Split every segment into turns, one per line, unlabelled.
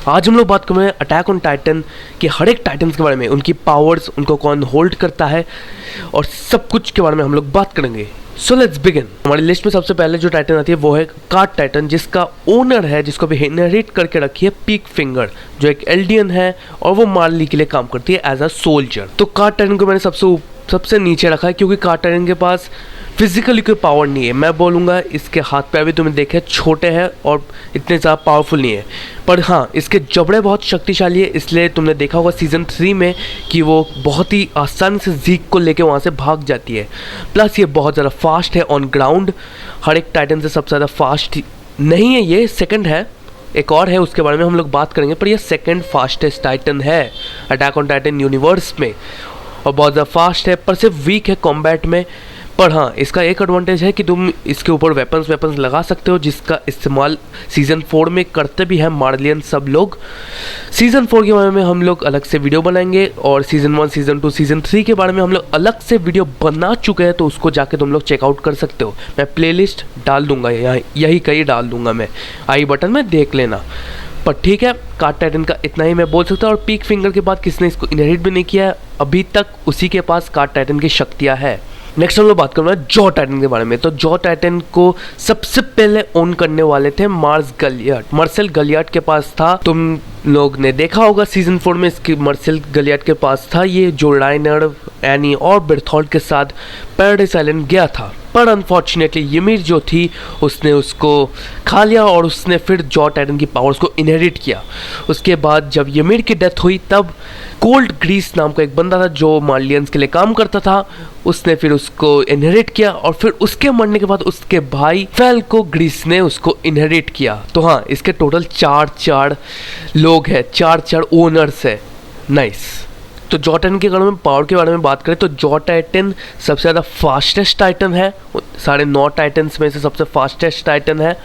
आज हम लोग बात कर रहे हैं अटैक ऑन टाइटन के हर एक टाइटन्स के बारे में, उनकी पावर्स, उनको कौन होल्ड करता है और सब कुछ के बारे में हम लोग बात करेंगे। So let's begin. हमारी लिस्ट में सबसे पहले जो टाइटन आती है वो है कार्ड टाइटन, जिसका ओनर है, जिसको भी इनहेरिट करके रखी है पीक फिंगर, जो एक एल्डियन है और वो मार्ली के लिए काम करती है एज अ सोल्जर। तो कार्ड टाइटन को मैंने सबसे नीचे रखा है क्योंकि कार्ड टाइटन के पास फिजिकली कोई पावर नहीं है। मैं बोलूँगा इसके हाथ पैर भी तुमने देखे छोटे हैं और इतने ज़्यादा पावरफुल नहीं है, पर हाँ इसके जबड़े बहुत शक्तिशाली है। इसलिए तुमने देखा होगा सीज़न 3 में कि वो बहुत ही आसानी से ज़ीक को लेके वहाँ से भाग जाती है। प्लस ये बहुत ज़्यादा फास्ट है ऑन ग्राउंड, हर एक टाइटन से सबसे ज़्यादा फास्ट नहीं है, ये सेकंड है, एक और है उसके बारे में हम लोग बात करेंगे, पर ये सेकंड फास्टेस्ट टाइटन है अटैक ऑन टाइटन यूनिवर्स में और बहुत ज़्यादा फास्ट है, पर सिर्फ वीक है कॉम्बैट में। पर हाँ इसका एक एडवांटेज है कि तुम इसके ऊपर वेपन्स लगा सकते हो, जिसका इस्तेमाल सीज़न 4 में करते भी हैं मार्लियन सब लोग। सीज़न 4 के बारे में हम लोग अलग से वीडियो बनाएंगे और सीज़न 1, सीज़न 2, सीज़न 3 के बारे में हम लोग अलग से वीडियो बना चुके हैं, तो उसको जाके तुम लोग चेकआउट कर सकते हो। मैं प्लेलिस्ट डाल दूंगा, यही कहीं डाल दूंगा मैं, आई बटन में देख लेना। पर ठीक है, कार्ड टाइटन का इतना ही मैं बोल सकता हूँ। और पीक फिंगर के बाद किसने इसको इनहेरिट भी नहीं किया है अभी तक, उसी के पास कार्ड टाइटन की शक्तियाँ है। नेक्स्ट हम लोग बात कर रहे हैं जॉ टाइटन के बारे में। तो जॉ टाइटन को सबसे पहले ओन करने वाले थे मार्सेल गलियार्ड के पास था। तुम लोग ने देखा होगा सीजन 4 में इसकी मार्सेल गलियार्ड के पास था ये, जो राइनर, एनी और बेर्थोल्ट के साथ पैराडाइज आइलैंड गया था। पर अनफॉर्चुनेटली ymir जो थी उसने उसको खा लिया और उसने फिर जॉ टाइटन की पावर्स को इनहेरिट किया। उसके बाद जब ymir की डेथ हुई तब कोल्ड ग्रीस नाम का एक बंदा था जो मार्लियंस के लिए काम करता था, उसने फिर उसको इनहेरिट किया और फिर उसके मरने के बाद उसके भाई फेल्को ग्रीस ने उसको इनहेरिट किया। तो हाँ इसके टोटल चार लोग हैं, चार ओनर्स है। नाइस। तो जॉ टाइटन के बारे में, पावर के बारे में बात करें तो जॉ टाइटन सबसे ज़्यादा फास्टेस्ट टाइटन है, सारे 9 टाइटन्स में से सबसे फास्टेस्ट टाइटन है।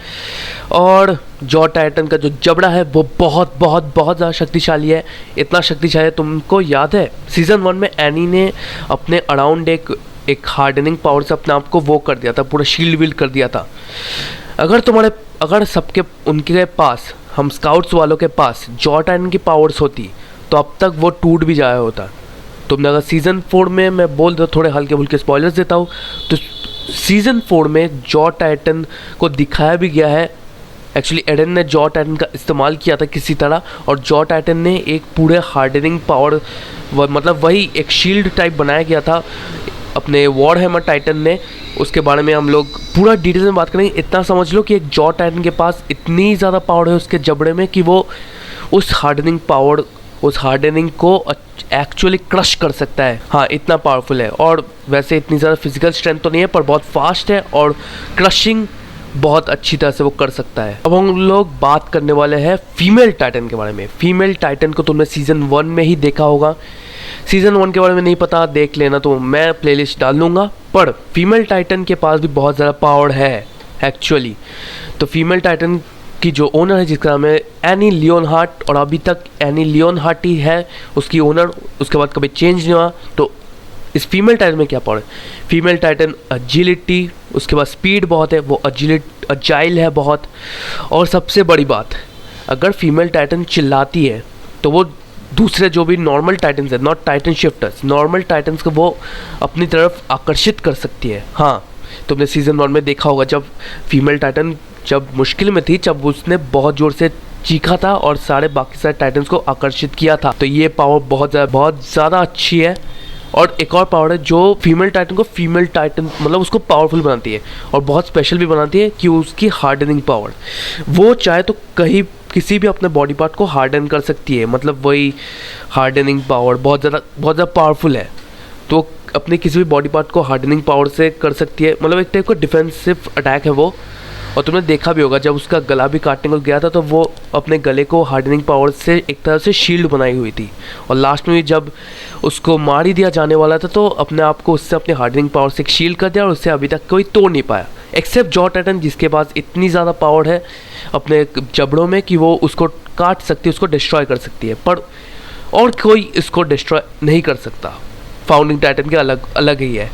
और जॉ टाइटन का जो जबड़ा है वो बहुत ज़्यादा शक्तिशाली है। इतना शक्तिशाली है, तुमको याद है सीज़न 1 में एनी ने अपने अराउंड एक हार्डनिंग पावर से अपने आप को वो कर दिया था, पूरा शील्ड विल्ड कर दिया था। अगर सबके उनके पास, हम स्काउट्स वालों के पास जॉ टाइटन की पावर्स होती तो अब तक वो टूट भी जाया होता। तुमने अगर सीज़न 4 में, मैं बोल दो थोड़े हल्के फुल्के स्पॉयलर्स देता हूँ, तो सीज़न 4 में जॉ टाइटन को दिखाया भी गया है। एक्चुअली एडन ने जॉ टाइटन का इस्तेमाल किया था किसी तरह और जॉ टाइटन ने एक पूरे हार्डनिंग पावर, मतलब वही एक शील्ड टाइप बनाया गया था अपने वॉर हैमर टाइटन ने। उसके बारे में हम लोग पूरा डिटेल में बात करेंगे। इतना समझ लो कि एक जॉ टाइटन के पास इतनी ज़्यादा पावर है उसके जबड़े में कि वो उस हार्डनिंग को एक्चुअली क्रश कर सकता है। हाँ इतना पावरफुल है, और वैसे इतनी ज़्यादा फिजिकल स्ट्रेंथ तो नहीं है पर बहुत फास्ट है और क्रशिंग बहुत अच्छी तरह से वो कर सकता है। अब हम लोग बात करने वाले हैं फीमेल टाइटन के बारे में। फीमेल टाइटन को तुमने सीज़न 1 में ही देखा होगा, सीज़न 1 के बारे में नहीं पता देख लेना, तो मैं प्लेलिस्ट डाल दूँगा। पर फीमेल टाइटन के पास भी बहुत ज़्यादा पावर है एक्चुअली। तो फीमेल टाइटन की जो ओनर है जिसका नाम है एनी लियोनहार्ट, और अभी तक एनी लियोनहार्ट ही है उसकी ओनर, उसके बाद कभी चेंज नहीं हुआ। तो इस फीमेल टाइटन में क्या पावर है? फीमेल टाइटन अजिलिटी, उसके बाद स्पीड बहुत है, वो अजाइल है बहुत। और सबसे बड़ी बात, अगर फीमेल टाइटन चिल्लाती है तो वो दूसरे जो भी नॉर्मल टाइटन्स है, not Titan shifters, normal titans को वो अपनी तरफ आकर्षित कर सकती है। हाँ तुमने सीज़न 1 में देखा होगा जब फीमेल टाइटन जब मुश्किल में थी, जब उसने बहुत ज़ोर से चीखा था और बाकी सारे टाइटन्स को आकर्षित किया था। तो ये पावर बहुत ज़्यादा अच्छी है। और एक और पावर है जो फीमेल टाइटन मतलब उसको पावरफुल बनाती है और बहुत स्पेशल भी बनाती है कि उसकी हार्डनिंग पावर, वो चाहे तो किसी भी अपने बॉडी पार्ट को हार्डन कर सकती है। मतलब वही हार्डनिंग पावर बहुत ज़्यादा पावरफुल है, तो अपने किसी भी बॉडी पार्ट को हार्डनिंग पावर से कर सकती है। मतलब एक टाइप का डिफेंसिव अटैक है वो। और तुमने देखा भी होगा जब उसका गला भी काटने को गया था तो वो अपने गले को हार्डनिंग पावर से एक तरह से शील्ड बनाई हुई थी, और लास्ट में जब उसको मार ही दिया जाने वाला था तो अपने आप को उससे अपने हार्डनिंग पावर से एक शील्ड कर दिया और उससे अभी तक कोई तोड़ नहीं पाया, एक्सेप्ट जॉ टाइटन जिसके पास इतनी ज़्यादा पावर है अपने जबड़ों में कि वो उसको काट सकती है, उसको डिस्ट्रॉय कर सकती है, पर और कोई इसको डिस्ट्रॉय नहीं कर सकता। फाउंडिंग टाइटन के अलग ही है,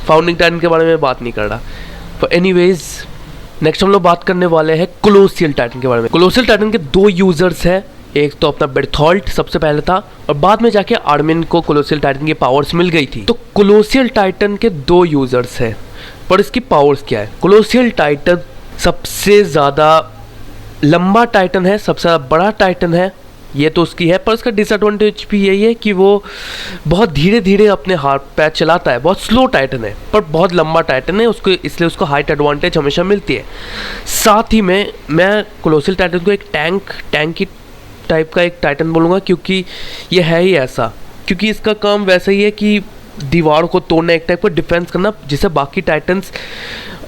फाउंडिंग टाइटन के बारे में बात नहीं कर रहा। पर एनीवेज नेक्स्ट हम लोग बात करने वाले हैं कोलोसियल टाइटन के बारे में। कोलोसियल टाइटन के 2 यूजर्स हैं, एक तो अपना बेर्थोल्ट सबसे पहले था, और बाद में जाके आर्मिन को कोलोसियल टाइटन की पावर्स मिल गई थी। तो कोलोसियल टाइटन के 2 यूजर्स हैं, पर इसकी पावर्स क्या है? कोलोसियल टाइटन सबसे ज़्यादा लंबा टाइटन है, सबसे ज़्यादा बड़ा टाइटन है, ये तो उसकी है। पर उसका डिसएडवांटेज भी यही है कि वो बहुत धीरे धीरे अपने हाथ पैर चलाता है, बहुत स्लो टाइटन है, पर बहुत लंबा टाइटन है उसको, इसलिए उसको हाइट एडवांटेज हमेशा मिलती है। साथ ही में मैं कोलोसियल टाइटन को एक टैंक की टाइप का एक टाइटन बोलूँगा, क्योंकि ये है ही ऐसा, क्योंकि इसका काम वैसा ही है कि दीवार को तोड़ना, एक टाइप का डिफेंस करना, जिससे बाकी टाइटन्स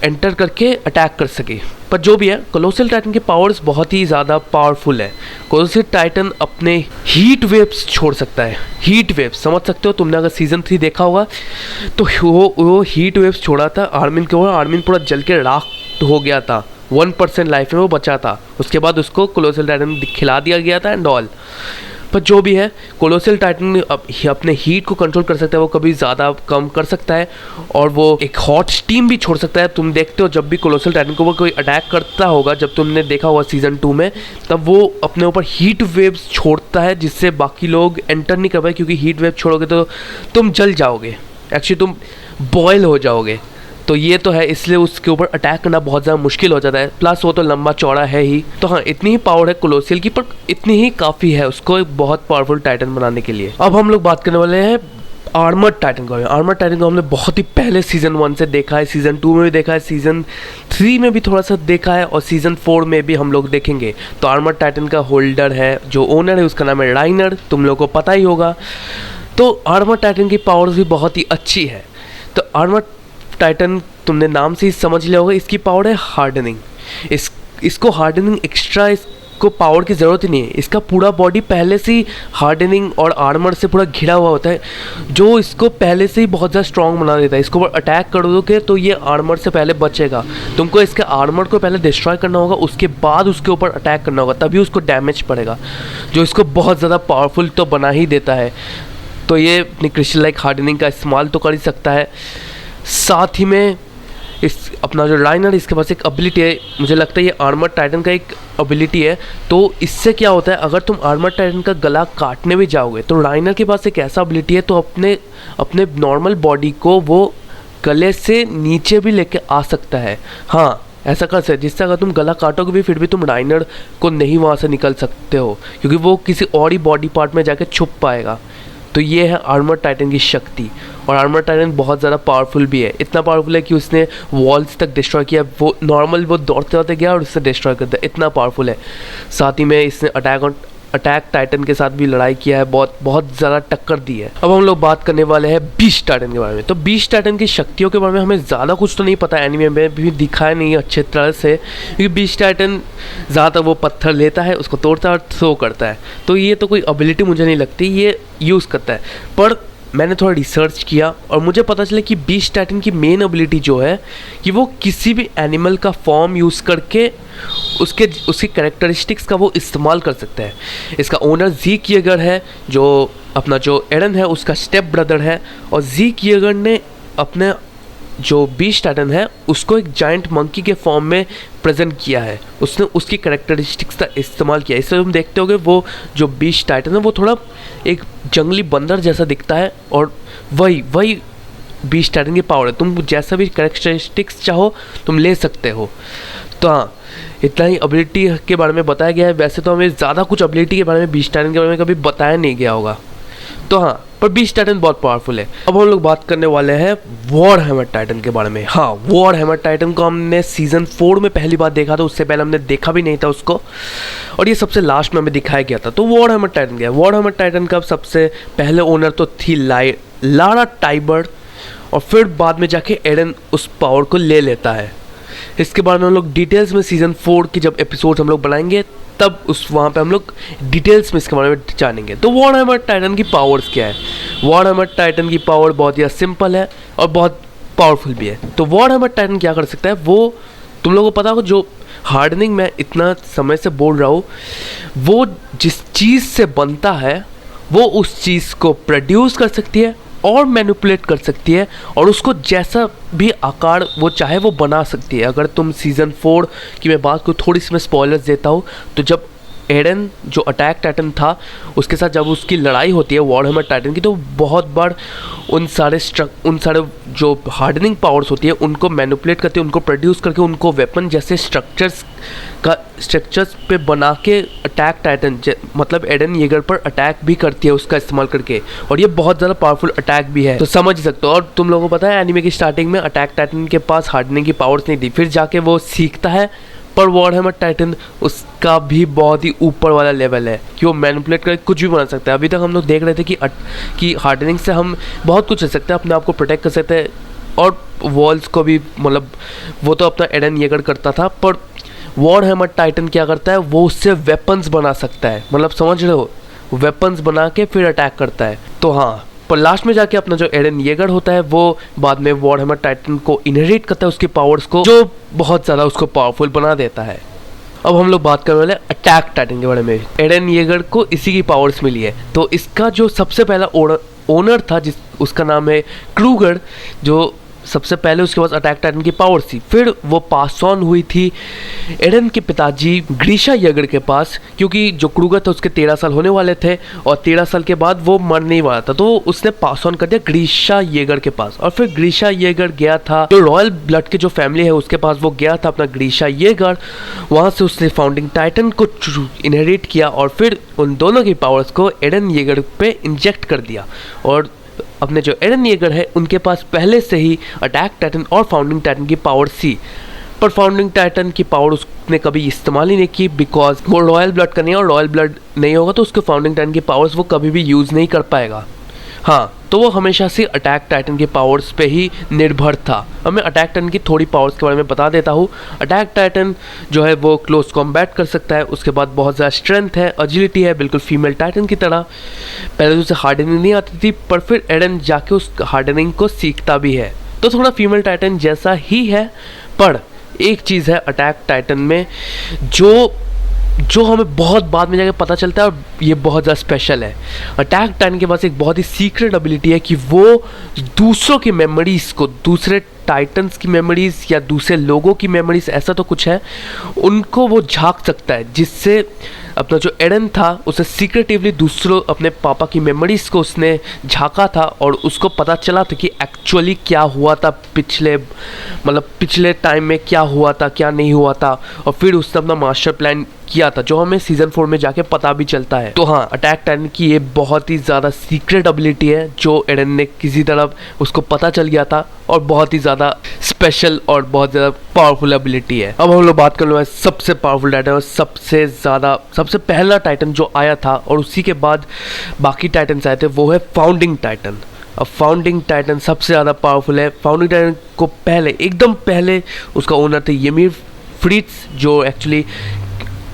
एंटर करके अटैक कर सके। पर जो भी है, कोलोसियल टाइटन की पावर्स बहुत ही ज़्यादा पावरफुल है। कोलोसियल टाइटन अपने हीट वेव्स छोड़ सकता है। हीट वेव्स समझ सकते हो, तुमने अगर सीजन 3 देखा होगा तो वो हीट वेव्स छोड़ा था आर्मिन के ऊपर। आर्मिन पूरा जल के राख हो गया था, 1% लाइफ में वो बचा था। उसके बाद उसको कोलोसियल टाइटन खिला दिया गया था एंड ऑल। पर जो भी है, कोलोसियल टाइटन अपने हीट को कंट्रोल कर सकता है, वो कभी ज़्यादा कम कर सकता है, और वो एक हॉट स्टीम भी छोड़ सकता है। तुम देखते हो जब भी कोलोसियल टाइटन को वो कोई अटैक करता होगा, जब तुमने देखा होगा सीजन 2 में, तब वो अपने ऊपर हीट वेव्स छोड़ता है, जिससे बाकी लोग एंटर नहीं कर पाए, क्योंकि हीट वेव छोड़ोगे तो तुम जल जाओगे, एक्चुअली तुम बॉयल हो जाओगे। तो ये तो है, इसलिए उसके ऊपर अटैक करना बहुत ज़्यादा मुश्किल हो जाता है। प्लस वो तो लंबा चौड़ा है ही। तो हाँ, इतनी ही पावर है कोलोसियल की, पर इतनी ही काफ़ी है उसको एक बहुत पावरफुल टाइटन बनाने के लिए। अब हम लोग बात करने वाले हैं आर्मर्ड टाइटन का। आर्मर्ड टाइटन को हमने बहुत ही पहले सीजन 1 से देखा है, सीजन 2 में भी देखा है, सीजन 3 में भी थोड़ा सा देखा है, और सीजन 4 में भी हम लोग देखेंगे। तो आर्मर्ड टाइटन का होल्डर है, जो ओनर है, उसका नाम है राइनर, तुम लोग को पता ही होगा। तो आर्मर्ड टाइटन की पावर्स भी बहुत ही अच्छी है। तो आर्मर्ड टाइटन तुमने नाम से ही समझ लिया होगा, इसकी पावर है हार्डनिंग। इसको हार्डनिंग एक्स्ट्रा इसको पावर की ज़रूरत ही नहीं है। इसका पूरा बॉडी पहले से ही हार्डनिंग और आर्मर से पूरा घिरा हुआ होता है, जो इसको पहले से ही बहुत ज़्यादा स्ट्रॉन्ग बना देता है। इसको अटैक कर दोगे तो ये आर्मर से पहले बचेगा। तुमको इसके आर्मर को पहले डिस्ट्रॉय करना होगा, उसके बाद उसके ऊपर अटैक करना होगा, तभी उसको डैमेज पड़ेगा, जो इसको बहुत ज़्यादा पावरफुल तो बना ही देता है। तो ये अपनी क्रिस्टल लाइक हार्डनिंग का इस्तेमाल तो कर ही सकता है। साथ ही में इस अपना जो राइनर, इसके पास एक एबिलिटी है, मुझे लगता है ये आर्मर टाइटन का एक एबिलिटी है। तो इससे क्या होता है, अगर तुम आर्मर टाइटन का गला काटने भी जाओगे तो राइनर के पास एक ऐसा एबिलिटी है, तो अपने नॉर्मल बॉडी को वो गले से नीचे भी लेके आ सकता है। हाँ, ऐसा कर सकते, जिससे अगर तुम गला काटोगे भी फिर भी तुम राइनर को नहीं वहाँ से निकल सकते हो, क्योंकि वो किसी और ही बॉडी पार्ट में जाके छुप पाएगा। तो ये है आर्मर टाइटन की शक्ति। और आर्मर टाइटन बहुत ज़्यादा पावरफुल भी है, इतना पावरफुल है कि उसने वॉल्स तक डिस्ट्रॉय किया। वो नॉर्मल वो दौड़ते दौड़ते गया और उससे डिस्ट्रॉय कर दिया, इतना पावरफुल है। साथ ही में इसने अटैक टाइटन के साथ भी लड़ाई किया है, बहुत ज़्यादा टक्कर दी है। अब हम लोग बात करने वाले हैं बीस्ट टाइटन के बारे में। तो बीस्ट टाइटन की शक्तियों के बारे में हमें ज़्यादा कुछ तो नहीं पता, एनीमे में भी दिखाया नहीं अच्छे तरह से, क्योंकि बीस्ट टाइटन ज़्यादातर वो पत्थर लेता है, उसको तोड़ता है और थ्रो करता है। तो ये तो कोई एबिलिटी मुझे नहीं लगती ये यूज़ करता है। पर मैंने थोड़ा रिसर्च किया और मुझे पता चला कि बीस्ट टाइटन की मेन एबिलिटी जो है कि वो किसी भी एनिमल का फॉर्म यूज़ करके उसकी कैरेक्टरिस्टिक्स का वो इस्तेमाल कर सकता है। इसका ओनर ज़ीक येगर है, जो अपना जो एरन है उसका स्टेप ब्रदर है, और ज़ीक येगर ने अपने जो बीस्ट टाइटन है उसको एक जायंट मंकी के फॉर्म में प्रेजेंट किया है। उसने उसकी कैरेक्टरिस्टिक्स का इस्तेमाल किया। इससे तुम देखते होगे वो जो बीस्ट टाइटन है वो थोड़ा एक जंगली बंदर जैसा दिखता है, और वही बीस्ट टाइटन की पावर है। तुम जैसा भी कैरेक्टरिस्टिक्स चाहो तुम ले सकते हो। तो हाँ, इतना ही एबिलिटी के बारे में बताया गया है। वैसे तो हमें ज़्यादा कुछ एबिलिटी के बारे में बीस्ट टाइटन के बारे में कभी बताया नहीं गया होगा। तो हाँ, पर बीस्ट टाइटन बहुत पावरफुल है। अब हम लोग बात करने वाले हैं वॉर हैमर टाइटन के बारे में। हाँ, वॉर हैमर टाइटन को हमने सीजन 4 में पहली बार देखा था, उससे पहले हमने देखा भी नहीं था उसको, और ये सबसे लास्ट में हमें दिखाया गया था। तो वॉर हैमर टाइटन क्या है? वॉर हैमर टाइटन का सबसे पहले ओनर तो थी लारा टाइबर, और फिर बाद में जाके एरन उस पावर को ले लेता है। इसके बारे में हम लोग डिटेल्स में सीजन 4 की जब एपिसोड हम लोग बनाएंगे तब वहाँ पे हम लोग डिटेल्स में इसके बारे में जानेंगे। तो वॉर हैमर टाइटन की पावर्स क्या है? वॉर हैमर टाइटन की पावर बहुत ही सिंपल है और बहुत पावरफुल भी है। तो वॉर हैमर टाइटन क्या कर सकता है, वो तुम लोगों को पता हो, जो हार्डनिंग मैं इतना समय से बोल रहा हूँ, वो जिस चीज़ से बनता है वो उस चीज़ को प्रोड्यूस कर सकती है और मैनिपुलेट कर सकती है, और उसको जैसा भी आकार वो चाहे वो बना सकती है। अगर तुम सीज़न 4 की मैं बात करूँ, थोड़ी सी मैं स्पॉयलर्स देता हूँ, तो जब एडन जो अटैक टाइटन था उसके साथ जब उसकी लड़ाई होती है वॉरहैमर टाइटन की, तो बहुत बार उन सारे जो हार्डनिंग पावर्स होती है उनको मैनिपुलेट करके, उनको प्रोड्यूस करके, उनको वेपन जैसे स्ट्रक्चर्स पे बना के अटैक टाइटन मतलब एडन येगर पर अटैक भी करती है उसका इस्तेमाल करके, और ये बहुत ज़्यादा पावरफुल अटैक भी है, तो समझ सकते हो। और तुम लोगों को पता है एनीमे की स्टार्टिंग में अटैक टाइटन के पास हार्डनिंग की पावर्स नहीं थी, फिर जाके वो सीखता है, पर वॉरहैमर टाइटन उसका भी बहुत ही ऊपर वाला लेवल है कि वो मैनिपुलेट करके कुछ भी बना सकता है। अभी तक हम लोग देख रहे थे कि हार्डनिंग से हम बहुत कुछ कर सकते हैं, अपने आप को प्रोटेक्ट कर सकते हैं, और वॉल्स को भी, मतलब वो तो अपना एडन येगर करता था, पर वॉरहैमर टाइटन क्या करता है, वो उससे वेपन्स बना सकता है, मतलब समझ रहे हो, वेपन्स बना के फिर अटैक करता है। तो हाँ, पर लास्ट में जाके अपना जो एडन येगर होता है वो बाद में वॉरहैमर टाइटन को इनहेरिट करता है, उसकी पावर्स को, जो बहुत ज़्यादा उसको पावरफुल बना देता है। अब हम लोग बात करने वाले अटैक टाइटन के बारे में। एडन येगर को इसी की पावर्स मिली है, तो इसका जो सबसे पहला ओनर था, उसका नाम है क्रूगर, जो सबसे पहले उसके पास अटैक टाइटन की पावर थी, फिर वो पास ऑन हुई थी एडन के पिताजी ग्रीशा येगर के पास, क्योंकि जो क्रूगर था उसके 13 साल होने वाले थे और 13 साल के बाद वो मरने वाला था, तो उसने पास ऑन कर दिया ग्रीशा येगर के पास। और फिर ग्रीशा येगर गया था, जो रॉयल ब्लड के जो फैमिली है उसके पास वो गया था अपना ग्रीशा येगर, वहाँ से उसने फाउंडिंग टाइटन को इनहेरिट किया और फिर उन दोनों की पावर्स को एडन येगर पे इंजेक्ट कर दिया। और अपने जो एडन येगर है उनके पास पहले से ही अटैक टाइटन और फाउंडिंग टाइटन की पावर थी, पर फाउंडिंग टाइटन की पावर उसने कभी इस्तेमाल ही नहीं की, बिकॉज वो रॉयल ब्लड का नहीं है, और रॉयल ब्लड नहीं होगा तो उसके फाउंडिंग टाइटन की पावर्स वो कभी भी यूज़ नहीं कर पाएगा। हाँ, तो वो हमेशा से अटैक टाइटन की पावर्स पे ही निर्भर था। अब मैं अटैक टाइटन की थोड़ी पावर्स के बारे में बता देता हूँ। अटैक टाइटन जो है वो क्लोज कॉम्बैट कर सकता है, उसके बाद बहुत ज़्यादा स्ट्रेंथ है, एजिलिटी है, बिल्कुल फीमेल टाइटन की तरह। पहले तो उसे हार्डनिंग नहीं आती थी, पर फिर एडन जाके उस हार्डनिंग को सीखता भी है, तो थोड़ा फीमेल टाइटन जैसा ही है। पर एक चीज़ है अटैक टाइटन में जो हमें बहुत बाद में जाके पता चलता है, और ये बहुत ज़्यादा स्पेशल है। अटैक टाइटन के पास एक बहुत ही सीक्रेट एबिलिटी है कि वो दूसरों की मेमोरीज़ को, दूसरे टाइटन्स की मेमोरीज़ या दूसरे लोगों की मेमोरीज़, ऐसा तो कुछ है, उनको वो झांक सकता है, जिससे अपना जो एडन था उसे सीक्रेटिवली दूसरों अपने पापा की मेमोरीज़ को उसने झांका था, और उसको पता चला था कि एक्चुअली क्या हुआ था पिछले टाइम में, क्या हुआ था क्या नहीं हुआ था, और फिर उसने अपना मास्टर प्लान किया था, जो हमें सीजन 4 में जाके पता भी चलता है। तो हाँ, अटैक टाइटन की ये बहुत ही ज़्यादा सीक्रेट एबिलिटी है, जो एडन ने किसी तरह उसको पता चल गया था, और बहुत ही ज़्यादा स्पेशल और बहुत ज़्यादा पावरफुल एबिलिटी है। अब हम लोग बात कर लो सबसे पावरफुल टाइटन और सबसे पहला टाइटन जो आया था, और उसी के बाद बाकी टाइटन्स आए थे, वो है फाउंडिंग टाइटन। अब फाउंडिंग टाइटन सबसे ज़्यादा पावरफुल है। फाउंडिंग टाइटन को एकदम पहले उसका ओनर थे यमीर फ्रीट्स, जो एक्चुअली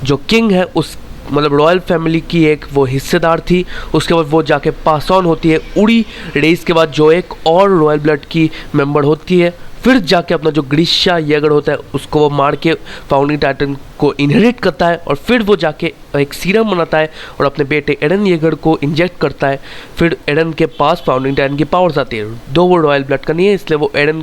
जो किंग है उस मतलब रॉयल फैमिली की एक वो हिस्सेदार थी। उसके बाद वो जाके पास ऑन होती है उड़ी रेस के बाद, जो एक और रॉयल ब्लड की मेंबर होती है। फिर जाके अपना जो ग्रीशा येगर होता है उसको वो मार के फाउंडिंग टाइटन को इनहेरिट करता है, और फिर वो जाके एक सीरम बनाता है और अपने बेटे एडन येगर को इंजेक्ट करता है। फिर एडन के पास फाउंडिंग टाइटन की पावर्स आती है, दो वो रॉयल ब्लड का नहीं है, इसलिए वो एडन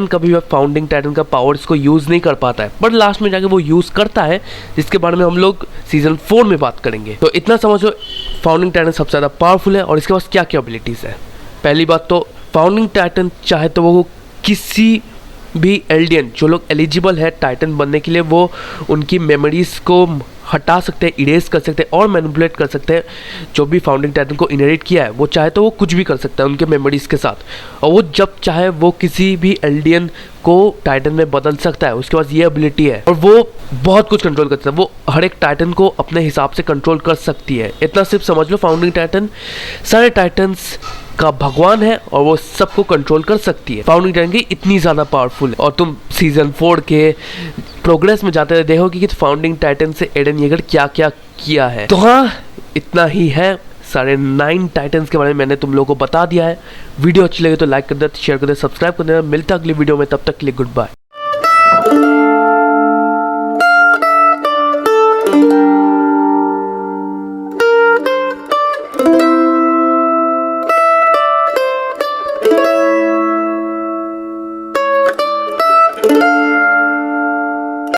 कभी भी फाउंडिंग टाइटन का पावर्स को यूज़ नहीं कर पाता है, बट लास्ट में जाके वो यूज़ करता है, जिसके बारे में हम लोग सीजन 4 में बात करेंगे। तो इतना समझो फाउंडिंग टाइटन सबसे ज़्यादा पावरफुल है, और इसके पास क्या क्या एबिलिटीज़ है। पहली बात तो फाउंडिंग टाइटन चाहे तो वो किसी भी एल्डियन जो लोग एलिजिबल है टाइटन बनने के लिए, वो उनकी मेमोरीज को हटा सकते हैं, इरेज कर सकते हैं और मैनिपुलेट कर सकते हैं। जो भी फाउंडिंग टाइटन को इनहेरिट किया है वो चाहे तो वो कुछ भी कर सकता है उनके मेमोरीज के साथ, और वो जब चाहे वो किसी भी एल्डियन को टाइटन में बदल सकता है। उसके पास ये एबिलिटी है, और वो बहुत कुछ कंट्रोल करता है, वो हर एक टाइटन को अपने हिसाब से कंट्रोल कर सकती है। इतना सिर्फ समझ लो, फाउंडिंग टाइटन सारे टाइटन्स का भगवान है, और वो सबको कंट्रोल कर सकती है। फाउंडिंग टाइटन की इतनी ज़्यादा पावरफुल है, और तुम सीजन 4 के प्रोग्रेस में जाते हुए देखोगे कि फाउंडिंग टाइटन से एडन येगर क्या क्या किया है। तो हाँ, इतना ही है। सारे 9 टाइटन्स के बारे में मैंने तुम लोगों को बता दिया है। वीडियो अच्छी लगे तो लाइक कर देना, शेयर कर देना, सब्सक्राइब कर देना। मिलता अगली वीडियो में, तब तक के लिए गुड बाय।